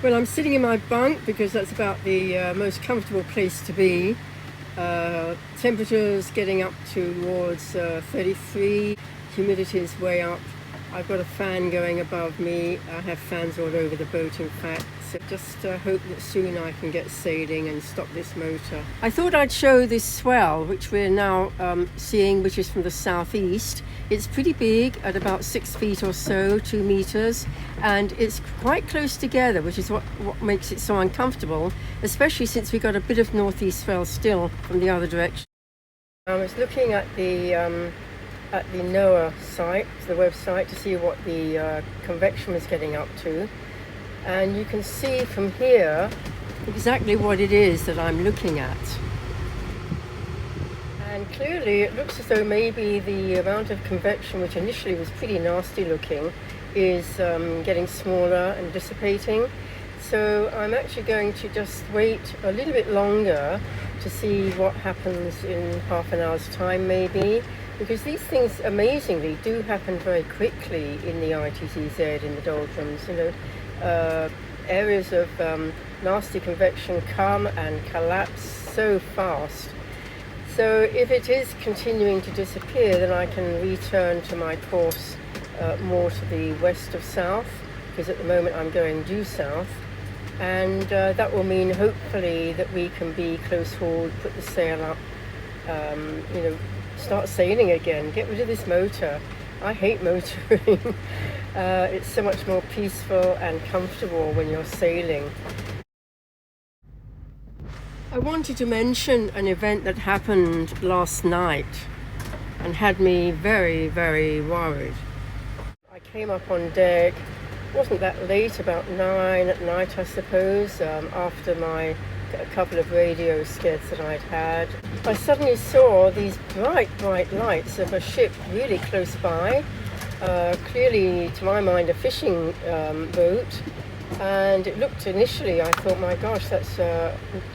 Well, I'm sitting in my bunk because that's about the most comfortable place to be. Temperature's getting up towards 33, humidity is way up. I've got a fan going above me. I have fans all over the boat, in fact. So just hope that soon I can get sailing and stop this motor. I thought I'd show this swell, which we're now seeing, which is from the southeast. It's pretty big, at about 6 feet or so, 2 meters, and it's quite close together, which is what makes it so uncomfortable, especially since we got a bit of northeast swell still from the other direction. I was looking at the NOAA site, the website, to see what the convection was getting up to, and you can see from here exactly what it is that I'm looking at. And clearly it looks as though maybe the amount of convection, which initially was pretty nasty looking, is getting smaller and dissipating. So I'm actually going to just wait a little bit longer to see what happens in half an hour's time maybe, because these things amazingly do happen very quickly in the ITCZ, in the Doldrums. Areas of nasty convection come and collapse so fast. So if it is continuing to disappear, then I can return to my course more to the west of south, because at the moment I'm going due south, and that will mean hopefully that we can be close hauled, put the sail up, start sailing again, get rid of this motor. I hate motoring. It's so much more peaceful and comfortable when you're sailing. I wanted to mention an event that happened last night and had me very, very worried. I came up on deck, wasn't that late, about 9 at night I suppose, after a couple of radio skids that I'd had. I suddenly saw these bright lights of a ship really close by, clearly to my mind a fishing boat. And it looked initially, I thought, my gosh, that's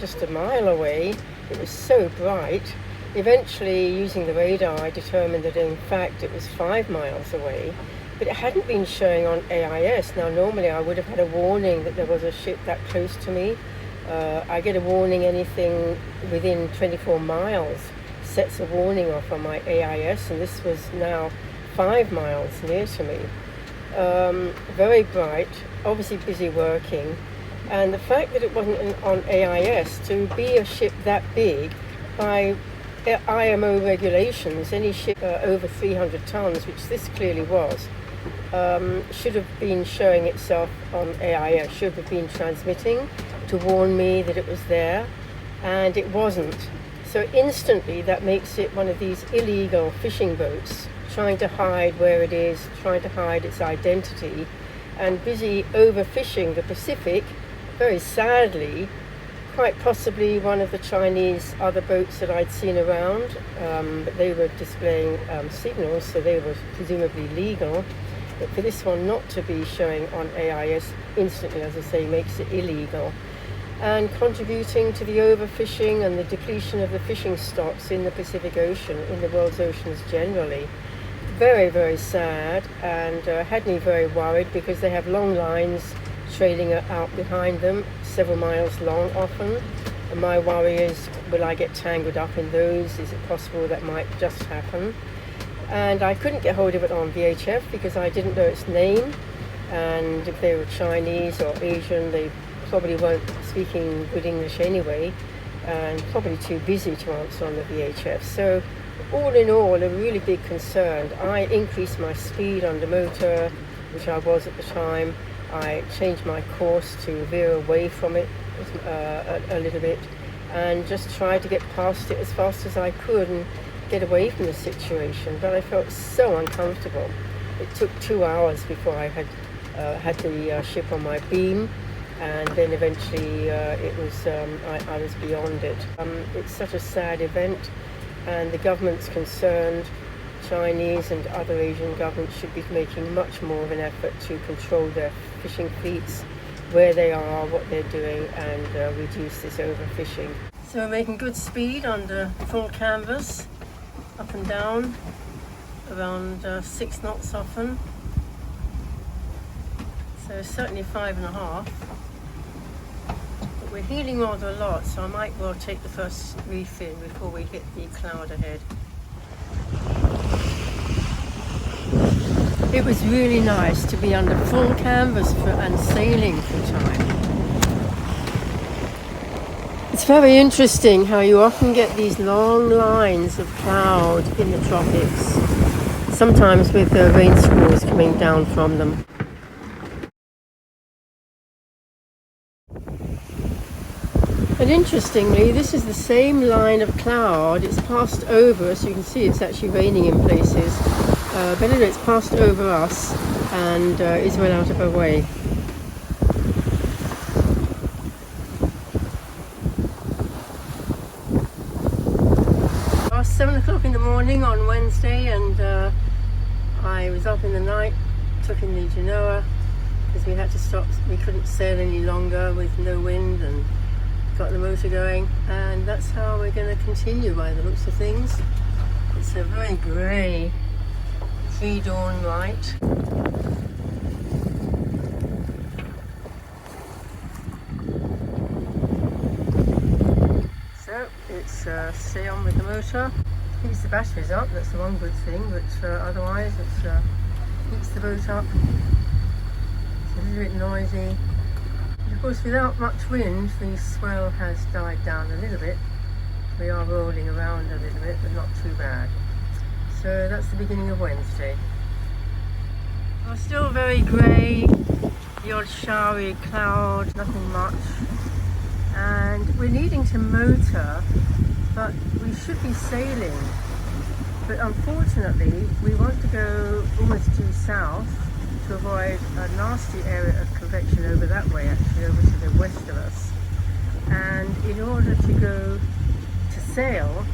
just a mile away. It was so bright. Eventually, using the radar, I determined that in fact it was 5 miles away, but it hadn't been showing on AIS. Now, normally I would have had a warning that there was a ship that close to me. I get a warning anything within 24 miles sets a warning off on my AIS, and this was now 5 miles near to me. Very bright, obviously busy working, and the fact that it wasn't on AIS, to be a ship that big, by IMO regulations, any ship over 300 tons, which this clearly was, should have been showing itself on AIS, should have been transmitting to warn me that it was there, and it wasn't. So instantly that makes it one of these illegal fishing boats, trying to hide where it is, trying to hide its identity, and busy overfishing the Pacific, very sadly, quite possibly one of the Chinese other boats that I'd seen around, but they were displaying signals, so they were presumably legal. But for this one not to be showing on AIS instantly, as I say, makes it illegal, and contributing to the overfishing and the depletion of the fishing stocks in the Pacific Ocean, in the world's oceans generally. Very, very sad, and had me very worried, because they have long lines trailing out behind them, several miles long often. And my worry is, will I get tangled up in those? Is it possible that might just happen? And I couldn't get hold of it on VHF because I didn't know its name, and if they were Chinese or Asian, they probably weren't speaking good English anyway, and probably too busy to answer on the VHF. So all in all, a really big concern. I increased my speed on the motor, which I was at the time. I changed my course to veer away from it a little bit, and just tried to get past it as fast as I could and get away from the situation. But I felt so uncomfortable. It took 2 hours before I had the ship on my beam, and then eventually I was beyond it. It's such a sad event, and the government's concerned. Chinese and other Asian governments should be making much more of an effort to control their fishing fleets, where they are, what they're doing, and reduce this overfishing. So we're making good speed under full canvas, up and down, around 6 knots often. So certainly 5.5. We're healing rather a lot, so I might well take the first reef in before we hit the cloud ahead. It was really nice to be under full canvas and sailing for a time. It's very interesting how you often get these long lines of cloud in the tropics, sometimes with the rain squalls coming down from them. And interestingly, this is the same line of cloud. It's passed over, so you can see it's actually raining in places. But anyway, it's passed over us and is well out of our way. Past 7 o'clock in the morning on Wednesday, and I was up in the night, took in the genoa because we had to stop. We couldn't sail any longer with no wind, and got the motor going, and that's how we're going to continue by the looks of things. It's a very grey pre-dawn light. So it's stay on with the motor, keeps the batteries up, that's the one good thing, but otherwise it keeps the boat up. It's a little bit noisy. Of course, without much wind, the swell has died down a little bit. We are rolling around a little bit, but not too bad. So that's the beginning of Wednesday. Well, still very grey, the odd showery cloud, nothing much. And we're needing to motor, but we should be sailing. But unfortunately, we want to go almost due south to avoid a nasty area of convection over that way, actually over to the west of us. And in order to go to sail,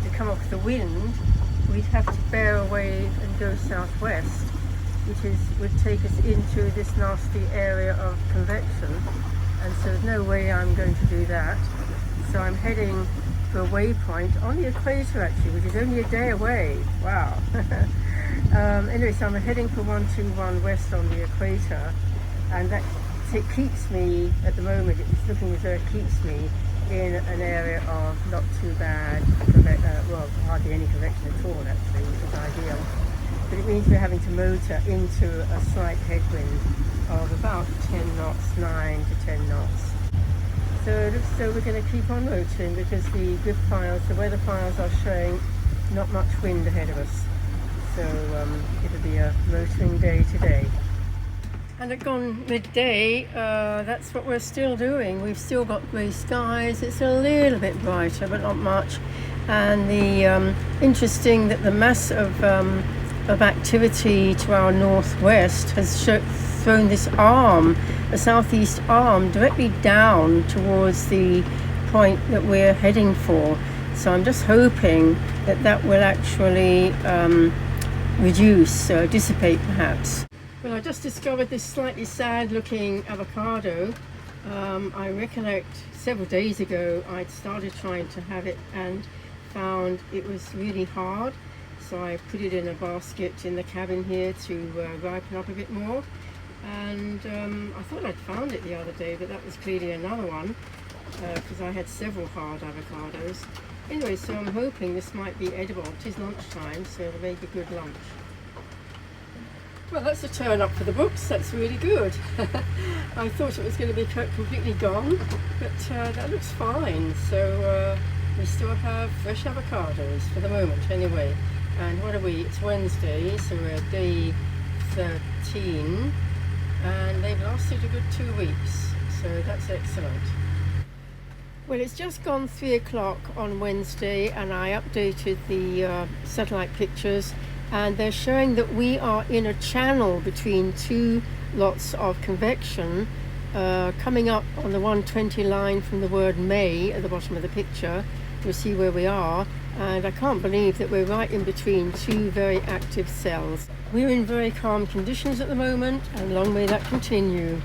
to come off the wind, we'd have to bear away and go southwest, which would take us into this nasty area of convection. And so there's no way I'm going to do that. So I'm heading to a waypoint on the equator, actually, which is only a day away. Wow. Anyway, so I'm heading for 121 west on the equator, and it keeps me, at the moment, it's looking as though it keeps me in an area of not too bad, well, hardly any convection at all, actually, which is ideal. But it means we're having to motor into a slight headwind of about 10 knots, 9 to 10 knots. So it looks as though we're going to keep on motoring because the grid files, the weather files are showing not much wind ahead of us. So it'll be a motoring day today. And at gone midday, that's what we're still doing. We've still got grey skies. It's a little bit brighter, but not much. And the interesting that the mass of activity to our northwest has thrown this arm, a southeast arm, directly down towards the point that we're heading for. So I'm just hoping that that will actually reduce, dissipate perhaps. Well, I just discovered this slightly sad looking avocado. I recollect several days ago I'd started trying to have it and found it was really hard. So I put it in a basket in the cabin here to ripen up a bit more. And I thought I'd found it the other day, but that was clearly another one because I had several hard avocados. Anyway, so I'm hoping this might be edible. It is lunchtime, so it'll make a good lunch. Well, that's a turn up for the books. That's really good. I thought it was going to be completely gone, but that looks fine. So we still have fresh avocados for the moment anyway. And what are we? It's Wednesday, so we're day 13, and they've lasted a good 2 weeks, so that's excellent. Well, it's just gone 3 o'clock on Wednesday, and I updated the satellite pictures, and they're showing that we are in a channel between two lots of convection coming up on the 120 line from the word May at the bottom of the picture. You'll see where we are, and I can't believe that we're right in between two very active cells. We're in very calm conditions at the moment, and long may that continue.